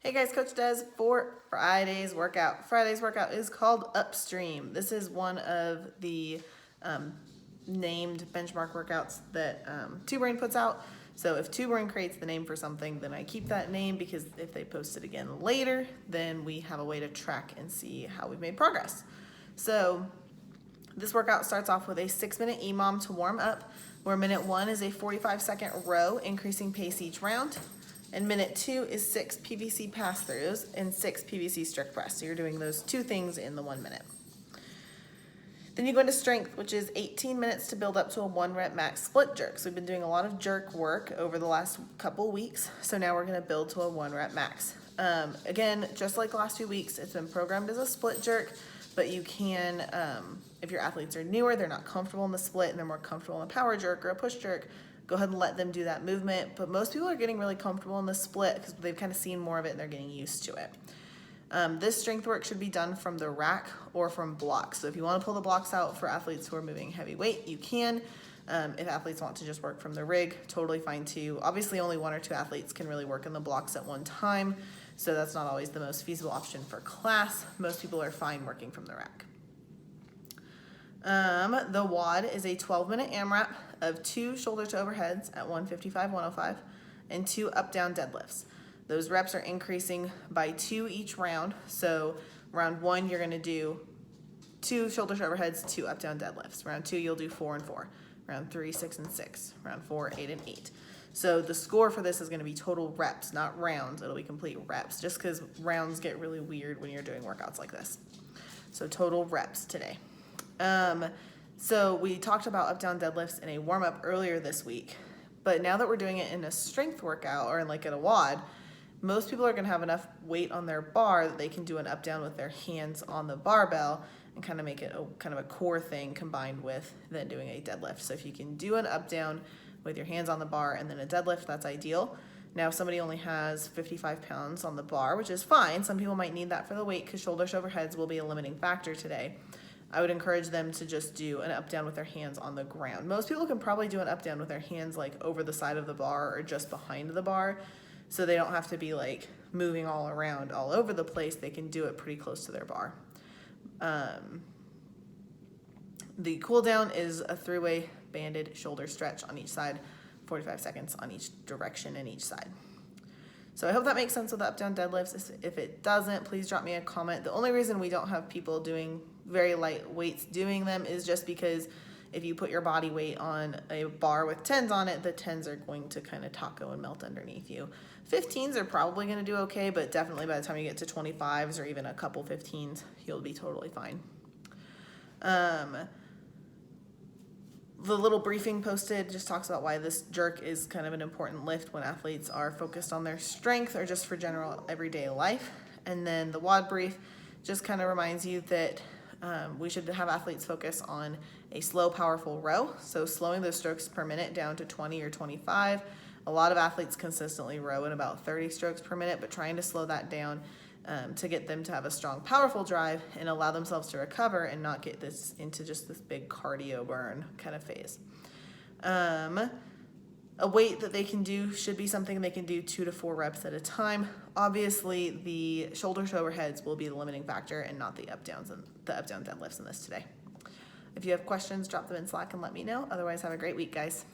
Hey guys, Coach Des for Friday's workout. Friday's workout is called Upstream. This is one of the named benchmark workouts that Two Brain puts out. So if Two Brain creates the name for something, then I keep that name because if they post it again later, then we have a way to track and see how we've made progress. So this workout starts off with a 6-minute EMOM to warm up, where minute 1 is a 45-second row, increasing pace each round. And minute 2 is 6 PVC pass-throughs and 6 PVC strict press. So you're doing those two things in the 1 minute. Then you go into strength, which is 18 minutes to build up to a 1-rep max split jerk. So we've been doing a lot of jerk work over the last couple weeks. So now we're gonna build to a 1-rep max. Again, just like the last few weeks, it's been programmed as a split jerk, but you can, if your athletes are newer, they're not comfortable in the split and they're more comfortable in a power jerk or a push jerk, go ahead and let them do that movement. But most people are getting really comfortable in the split because they've kind of seen more of it and they're getting used to it. This strength work should be done from the rack or from blocks. So if you want to pull the blocks out for athletes who are moving heavy weight, you can. If athletes want to just work from the rig, totally fine too. Obviously only 1 or 2 athletes can really work in the blocks at one time, so that's not always the most feasible option for class. Most people are fine working from the rack. The WOD is a 12-minute AMRAP of 2 shoulder to overheads at 155, 105, and 2 up-down deadlifts. Those reps are increasing by 2 each round. So round 1, you're gonna do 2 shoulder to overheads, 2 up-down deadlifts. Round 2, you'll do 4 and 4. Round 3, 6 and 6. Round 4, 8 and 8. So the score for this is gonna be total reps, not rounds. It'll be complete reps, just because rounds get really weird when you're doing workouts like this. So total reps today. So we talked about up-down deadlifts in a warm-up earlier this week, but now that we're doing it in a strength workout or in like at a WOD, most people are gonna have enough weight on their bar that they can do an up-down with their hands on the barbell and kind of make it a kind of a core thing combined with then doing a deadlift. So if you can do an up-down with your hands on the bar and then a deadlift, that's ideal. Now, if somebody only has 55 pounds on the bar, which is fine, some people might need that for the weight because shoulders to overheads will be a limiting factor today. I would encourage them to just do an up down with their hands on the ground. Most people can probably do an up down with their hands like over the side of the bar or just behind the bar, so they don't have to be like moving all around all over the place. They can do it pretty close to their bar. The cool down is a 3-way banded shoulder stretch on each side, 45 seconds on each direction and each side. So I hope that makes sense with the up-down deadlifts. If it doesn't, please drop me a comment. The only reason we don't have people doing very light weights doing them is just because if you put your body weight on a bar with 10s on it, the 10s are going to kind of taco and melt underneath you. 15s are probably going to do okay, but definitely by the time you get to 25s or even a couple 15s, you'll be totally fine. The little briefing posted just talks about why this jerk is kind of an important lift when athletes are focused on their strength or just for general everyday life. And then the WOD brief just kind of reminds you that we should have athletes focus on a slow, powerful row. So slowing those strokes per minute down to 20 or 25. A lot of athletes consistently row in about 30 strokes per minute, but trying to slow that down to get them to have a strong, powerful drive and allow themselves to recover and not get this into just this big cardio burn kind of phase. A weight that they can do should be something they can do 2 to 4 reps at a time. Obviously, the shoulder to overheads will be the limiting factor and not the up-downs and the up-down deadlifts in this today. If you have questions, drop them in Slack and let me know. Otherwise, have a great week, guys.